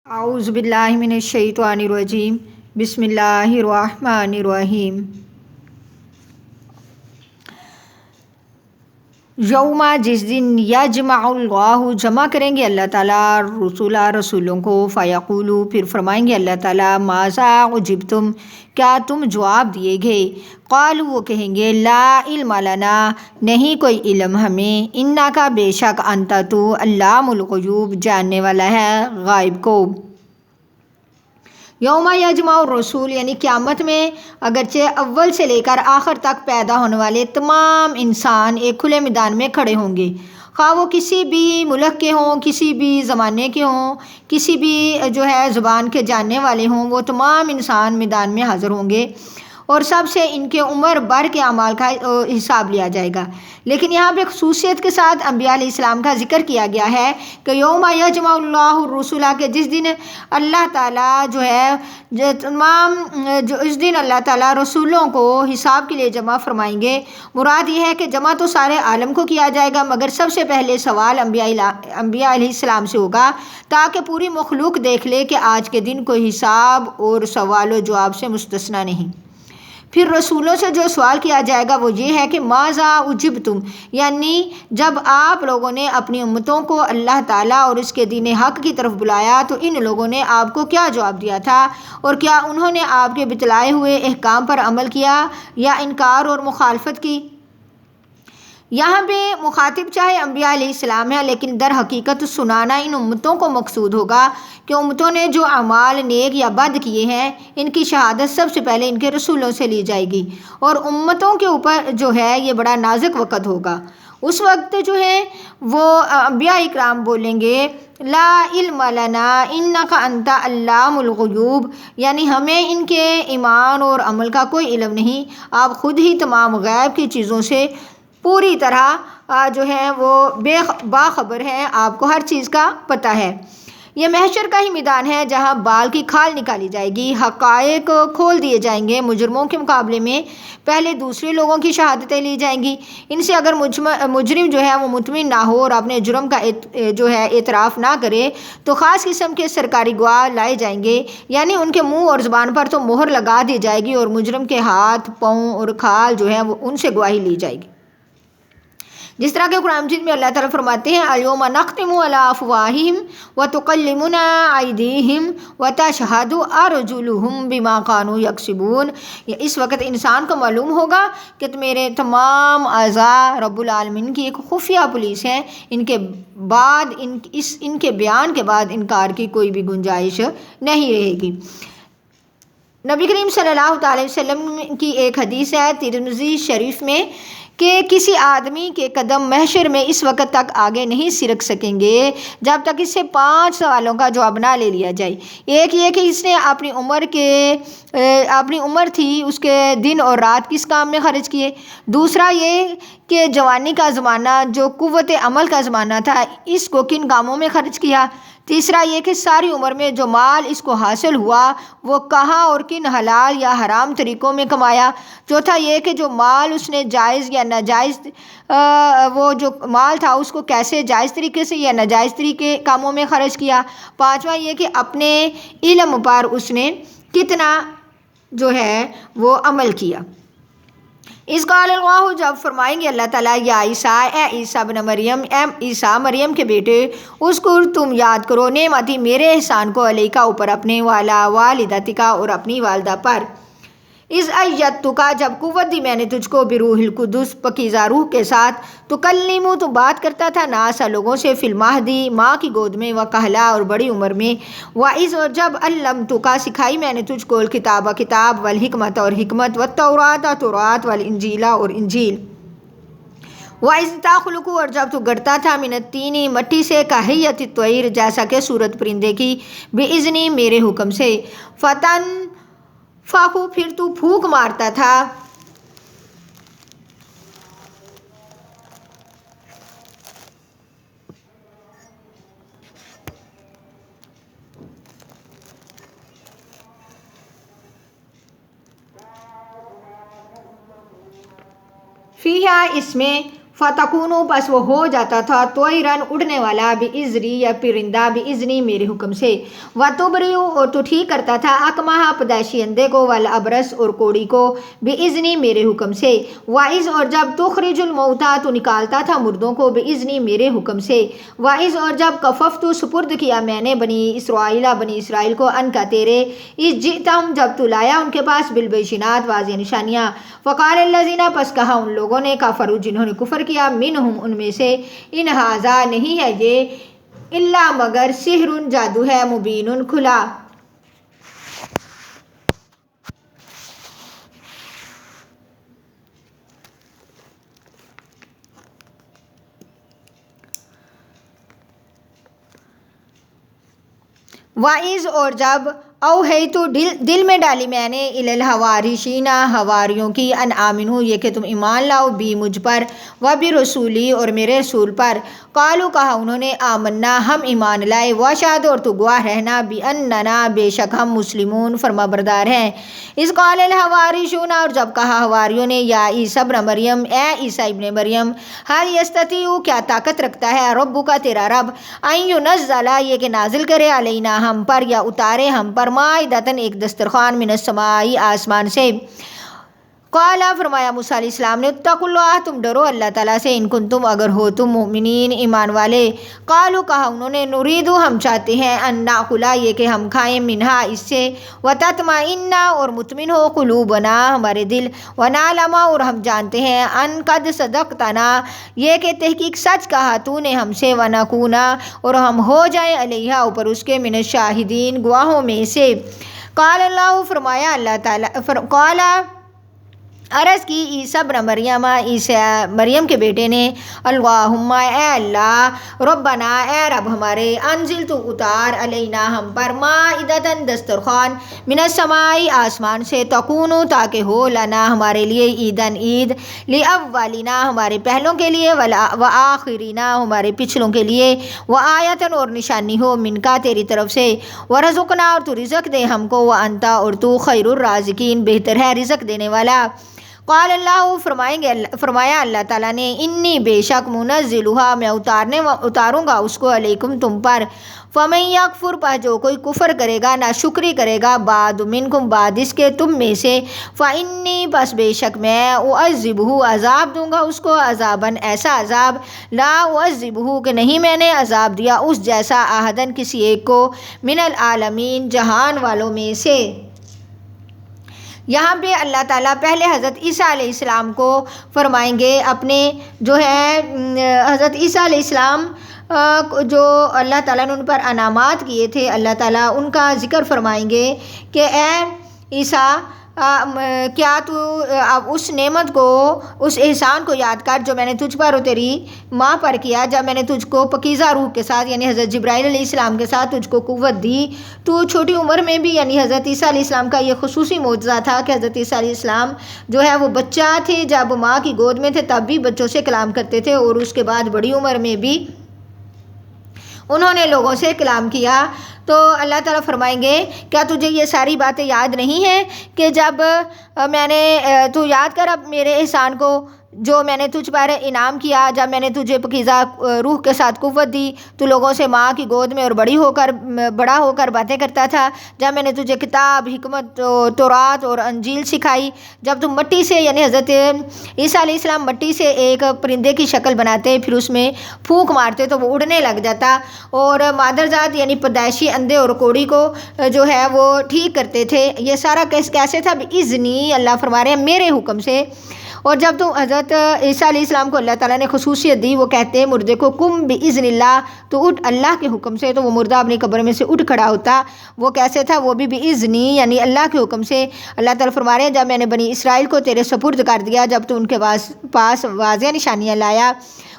اعوذ باللہ من الشیطان الرجیم بسم اللہ الرحمن الرحیم یوم جس دن یجمع اللہ جمع کریں گے اللہ تعالیٰ رسولوں کو فیقولو پھر فرمائیں گے اللہ تعالیٰ ماذا اجبتم کیا تم جواب دیے گئے قالوا وہ کہیں گے لا علم لنا نہیں کوئی علم ہمیں انکا بے شک انت تو علام الغیوب جاننے والا ہے غائب کو۔ یوم یجمع الرسول یعنی قیامت میں اگرچہ اول سے لے کر آخر تک پیدا ہونے والے تمام انسان ایک کھلے میدان میں کھڑے ہوں گے، خواہ وہ کسی بھی ملک کے ہوں، کسی بھی زمانے کے ہوں، کسی بھی زبان کے جاننے والے ہوں، وہ تمام انسان میدان میں حاضر ہوں گے اور سب سے ان کے عمر بھر کے اعمال کا حساب لیا جائے گا۔ لیکن یہاں پہ خصوصیت کے ساتھ انبیاء علیہ السلام کا ذکر کیا گیا ہے کہ یوم یجمع اللہ الرسول کہ جس دن اللہ تعالیٰ اس دن اللہ تعالیٰ رسولوں کو حساب کے لیے جمع فرمائیں گے۔ مراد یہ ہے کہ جمع تو سارے عالم کو کیا جائے گا، مگر سب سے پہلے سوال انبیاء علیہ السلام سے ہوگا تاکہ پوری مخلوق دیکھ لے کہ آج کے دن کوئی حساب اور سوال و جواب سے مستثنی نہیں۔ پھر رسولوں سے جو سوال کیا جائے گا وہ یہ ہے کہ ماذا اجبتم یعنی جب آپ لوگوں نے اپنی امتوں کو اللہ تعالیٰ اور اس کے دین حق کی طرف بلایا تو ان لوگوں نے آپ کو کیا جواب دیا تھا، اور کیا انہوں نے آپ کے بتلائے ہوئے احکام پر عمل کیا یا انکار اور مخالفت کی۔ یہاں پہ مخاطب چاہے انبیاء علیہ السلام ہے، لیکن در حقیقت سنانا ان امتوں کو مقصود ہوگا کہ امتوں نے جو اعمال نیک یا بد کیے ہیں ان کی شہادت سب سے پہلے ان کے رسولوں سے لی جائے گی، اور امتوں کے اوپر یہ بڑا نازک وقت ہوگا۔ اس وقت وہ انبیاء اکرام بولیں گے لا علم لنا انک انت علام الغیوب یعنی ہمیں ان کے ایمان اور عمل کا کوئی علم نہیں، آپ خود ہی تمام غیب کی چیزوں سے پوری طرح وہ باخبر ہیں، آپ کو ہر چیز کا پتہ ہے۔ یہ محشر کا ہی میدان ہے جہاں بال کی کھال نکالی جائے گی، حقائق کھول دیے جائیں گے، مجرموں کے مقابلے میں پہلے دوسرے لوگوں کی شہادتیں لی جائیں گی۔ ان سے اگر مجرم وہ مطمئن نہ ہو اور اپنے جرم کا اعتراف نہ کرے تو خاص قسم کے سرکاری گواہ لائے جائیں گے، یعنی ان کے منہ اور زبان پر تو مہر لگا دی جائے گی اور مجرم کے ہاتھ پاؤں اور کھال وہ ان سے گواہی لی جائے گی، جس طرح کہ قرآن مجید میں اللہ تعالیٰ فرماتے ہیں الیوم نختم علی افواہہم وتکلمنا ایدیہم وتشہد ارجلہم بما کانوا یکسبون۔ اس وقت انسان کو معلوم ہوگا کہ میرے تمام اعضاء رب العالمین کی ایک خفیہ پولیس ہے، ان کے بیان کے بعد انکار کی کوئی بھی گنجائش نہیں رہے گی۔ نبی کریم صلی اللہ علیہ وسلم کی ایک حدیث ہے ترمذی شریف میں کہ کسی آدمی کے قدم محشر میں اس وقت تک آگے نہیں سرک سکیں گے جب تک اس سے 5 سوالوں کا جواب نہ لے لیا جائے۔ ایک یہ کہ اس نے اپنی عمر تھی اس کے دن اور رات کس کام میں خرچ کیے، دوسرا یہ کہ جوانی کا زمانہ جو قوت عمل کا زمانہ تھا اس کو کن کاموں میں خرچ کیا، تیسرا یہ کہ ساری عمر میں جو مال اس کو حاصل ہوا وہ کہاں اور کن حلال یا حرام طریقوں میں کمایا، چوتھا یہ کہ جو مال اس نے جائز یا ناجائز وہ جو مال تھا اس کو کیسے جائز طریقے سے یا ناجائز طریقے کاموں میں خرچ کیا، پانچواں یہ کہ اپنے علم پر اس نے کتنا وہ عمل کیا۔ اس قال اللہ جب فرمائیں گے اللہ تعالیٰ یا عیسیٰ اے عیسیٰ بن مریم اے عیسیٰ مریم کے بیٹے اذکر تم یاد کرو نعمتی میرے احسان کو علیکا اوپر اپنے والا والدتکا اور اپنی والدہ پر، اذ ایدتکا جب قوت دی میں نے تجھ کو بروح القدس پاکیزہ روح کے ساتھ، تکلم تو بات کرتا تھا ناسا لوگوں سے فی المہدی ماں کی گود میں وکہلا اور بڑی عمر میں، وَإِذْ اور جب علمتکا سکھائی میں نے تجھ کو الکتاب کتاب والحکمت اور حکمت والتوراۃ تورات والانجیل اور انجیل، وَإِذْ تَخْلُقُ اور جب تو گڑتا تھا من الطین مٹی سے کہیۃ الطیر جیسا کہ صورت پرندے کی، بِإِذْنِی میرے حکم سے، فتنفخ پھر تو پھونک مارتا تھا، فیہا اس میں، فتکونو پس وہ ہو جاتا تھا طیرن اڑنے والا بِإِذْنِی یا پرندہ بِإِذْنِی میرے حکم سے وتبرئ اور تو ٹھیک کرتا تھا اکمہا پیدائشی اندھے کو والابرص اور کوڑی کو بِإِذْنِی میرے حکم سے وَإِذْ اور جب تخرج الموتیٰ تو نکالتا تھا مردوں کو بِإِذْنِی میرے حکم سے وَإِذْ اور جب کففت سپرد کیا میں نے بنی اسرائیل کو ان کا تیرے اذ جئتہم جب تو لایا ان کے پاس بالبینات واضح نشانیاں فقال الذین پس کہا ان لوگوں نے کفروا جنہوں نے کفر کیا منہم ان میں سے ان ھذا نہیں ہے یہ الا مگر سحر جادو ہے مبین کھلا وَإِذْ اور جب اوحیت دل میں ڈالی میں نے الی الحواریشین حواریوں کی ان آمنو یہ کہ تم ایمان لاؤ بی مجھ پر و برسولی اور میرے رسول پر قالو کہا انہوں نے آمنا ہم ایمان لائے واشہد اور تو گواہ رہنا باننا بے شک ہم مسلمون فرما بردار ہیں اذ قال الحواریشون اور جب کہا حواریوں نے یا عیسی ابن مریم اے عیسی ابن مریم ہل یستطیع کیا طاقت رکھتا ہے ربک تیرا رب ان ینزل یہ کہ نازل کرے علینا ہم پر یا اتارے ہم پر مائدتن ایک دسترخوان من السماء آسمان سے قالا فرمایا موسیٰ علیہ السلام نے اتقوا اللہ تم ڈرو اللہ تعالیٰ سے ان کنتم اگر ہو تم مؤمنین ایمان والے قالو کہا انہوں نے نریدو ہم چاہتے ہیں ان ناکلا یہ کہ ہم کھائیں منہا اس سے وتطمئن اور مطمئن ہو قلوبنا ہمارے دل ونعلم اور ہم جانتے ہیں ان قد صدقتنا یہ کہ تحقیق سچ کہا تو نے ہم سے ونکونا اور ہم ہو جائیں علیہا اوپر اس کے من الشاہدین گواہوں میں سے قال اللہ فرمایا اللہ تعالیٰ قالا عرض کی عیسی ابن مریم عیسی مریم کے بیٹے نے اللہم اے اللہ ربنا اے رب ہمارے انزل تو اتار علینا ہم پر مائدتن دسترخوان من السماء آسمان سے تکونو تاکہ ہو لنا ہمارے لیے عیدن عید لاولینا ہمارے پہلوں کے لیے وآخرینا ہمارے پچھلوں کے لیے وآیتن اور نشانی ہو منکا تیری طرف سے ورزقنا اور تو رزق دے ہم کو وانتا اور تو خیر الرازقین بہتر ہے رزق دینے والا قال اللہ فرمایا اللہ تعالیٰ نے انی بے شک منزلها میں اتاروں گا اس کو علیکم تم پر فمن یکفر پس جو کوئی کفر کرے گا ناشکری کرے گا بعد منکم بعد اس کے تم میں سے فانی پس بے شک میں اعذبہ عذاب دوں گا اس کو عذاباً ایسا عذاب لا اعذبہ کہ نہیں میں نے عذاب دیا اس جیسا احدن کسی ایک کو من العالمین جہان والوں میں سے یہاں پہ اللہ تعالیٰ پہلے حضرت عیسیٰ علیہ السلام کو فرمائیں گے اپنے جو ہے حضرت عیسیٰ علیہ السلام جو اللہ تعالیٰ نے ان پر انعامات کیے تھے اللہ تعالیٰ ان کا ذکر فرمائیں گے کہ اے عیسیٰ کیا تو اب اس نعمت کو اس احسان کو یاد کر جو میں نے تجھ پر اور تیری ماں پر کیا جب میں نے تجھ کو پکیزہ روح کے ساتھ یعنی حضرت جبرائیل علیہ السلام کے ساتھ تجھ کو قوت دی تو چھوٹی عمر میں بھی یعنی حضرت عیسیٰ علیہ السلام کا یہ خصوصی معجزہ تھا کہ حضرت عیسیٰ علیہ السلام جو ہے وہ بچہ تھے جب ماں کی گود میں تھے تب بھی بچوں سے کلام کرتے تھے اور اس کے بعد بڑی عمر میں بھی انہوں نے لوگوں سے کلام کیا تو اللہ تعالیٰ فرمائیں گے کیا تجھے یہ ساری باتیں یاد نہیں ہیں کہ جب میں نے تو یاد کر اب میرے احسان کو جو میں نے تجھ پر انعام کیا جب میں نے تجھے پکیزہ روح کے ساتھ قوت دی تو لوگوں سے ماں کی گود میں اور بڑا ہو کر باتیں کرتا تھا جب میں نے تجھے کتاب حکمت تورات اور انجیل سکھائی جب تم مٹی سے یعنی حضرت عیسیٰ علیہ السلام مٹی سے ایک پرندے کی شکل بناتے پھر اس میں پھونک مارتے تو وہ اڑنے لگ جاتا اور مادرزاد یعنی پیدائشی اندھے اور کوڑی کو جو ہے وہ ٹھیک کرتے تھے یہ سارا کیسے تھا بِإِذْنِی اللہ فرما رہے ہیں میرے حکم سے اور جب تو حضرت عیسیٰ علیہ السلام کو اللہ تعالیٰ نے خصوصیت دی وہ کہتے ہیں مردے کو کم بِإِذْنِ اللہ تو اٹھ اللہ کے حکم سے تو وہ مردہ اپنی قبر میں سے اٹھ کھڑا ہوتا وہ کیسے تھا وہ بھی بِإِذْنِی یعنی اللہ کے حکم سے اللہ تعالیٰ فرما رہے ہیں جب میں نے بنی اسرائیل کو تیرے سپرد کر دیا جب تو ان کے پاس واضح نشانیاں لایا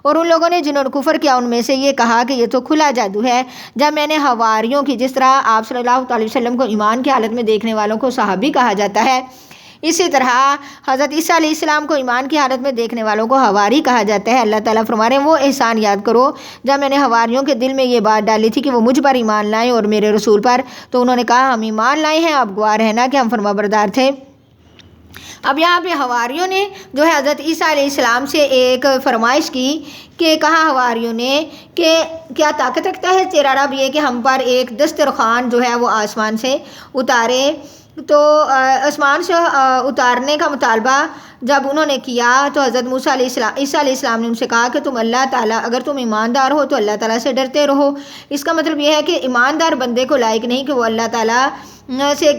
اور ان لوگوں نے جنہوں نے کفر کیا ان میں سے یہ کہا کہ یہ تو کھلا جادو ہے جب میں نے حواریوں کی جس طرح آپ صلی اللہ علیہ وسلم کو ایمان کی حالت میں دیکھنے والوں کو صحابی کہا جاتا ہے اسی طرح حضرت عیسیٰ علیہ السلام کو ایمان کی حالت میں دیکھنے والوں کو حواری کہا جاتا ہے اللہ تعالیٰ فرما رہے ہیں وہ احسان یاد کرو جب میں نے حواریوں کے دل میں یہ بات ڈالی تھی کہ وہ مجھ پر ایمان لائیں اور میرے رسول پر تو انہوں نے کہا ہم ایمان لائے ہیں اب گواہ رہنا کہ ہم فرما بردار تھے اب یہاں پہ حواریوں نے جو ہے حضرت عیسیٰ علیہ السلام سے ایک فرمائش کی کہ کہا حواریوں نے کہ کیا طاقت رکھتا ہے تیرا رب یہ کہ ہم پر ایک دسترخوان جو ہے وہ آسمان سے اتارے؟ تو آسمان سے اتارنے کا مطالبہ جب انہوں نے کیا تو حضرت عیسیٰ علیہ السلام نے ان سے کہا کہ تم اللہ تعالیٰ اگر تم ایماندار ہو تو اللہ تعالیٰ سے ڈرتے رہو۔ اس کا مطلب یہ ہے کہ ایماندار بندے کو لائق نہیں کہ وہ اللہ تعالیٰ سے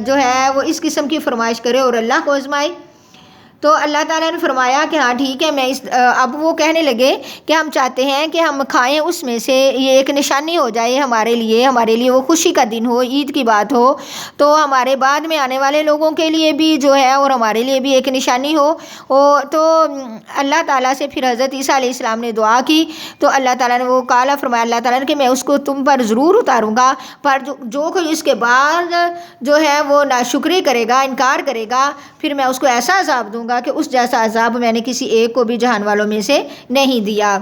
جو ہے وہ اس قسم کی فرمائش کرے اور اللہ کو آزمائے۔ تو اللہ تعالیٰ نے فرمایا کہ ہاں ٹھیک ہے، میں اب وہ کہنے لگے کہ ہم چاہتے ہیں کہ ہم کھائیں اس میں سے، یہ ایک نشانی ہو جائے ہمارے لیے وہ خوشی کا دن ہو، عید کی بات ہو، تو ہمارے بعد میں آنے والے لوگوں کے لیے بھی جو ہے اور ہمارے لیے بھی ایک نشانی ہو۔ تو اللہ تعالیٰ سے پھر حضرت عیسیٰ علیہ السلام نے دعا کی تو اللہ تعالیٰ نے وہ کالا فرمایا اللہ تعالیٰ نے کہ میں اس کو تم پر ضرور اتاروں گا، پر جو کوئی اس کے بعد جو ہے وہ ناشکری کرے گا، انکار کرے گا، پھر میں اس کو ایسا عذاب دوں گا کہ اس جیسا عذاب میں نے کسی ایک کو بھی جہان والوں میں سے نہیں دیا۔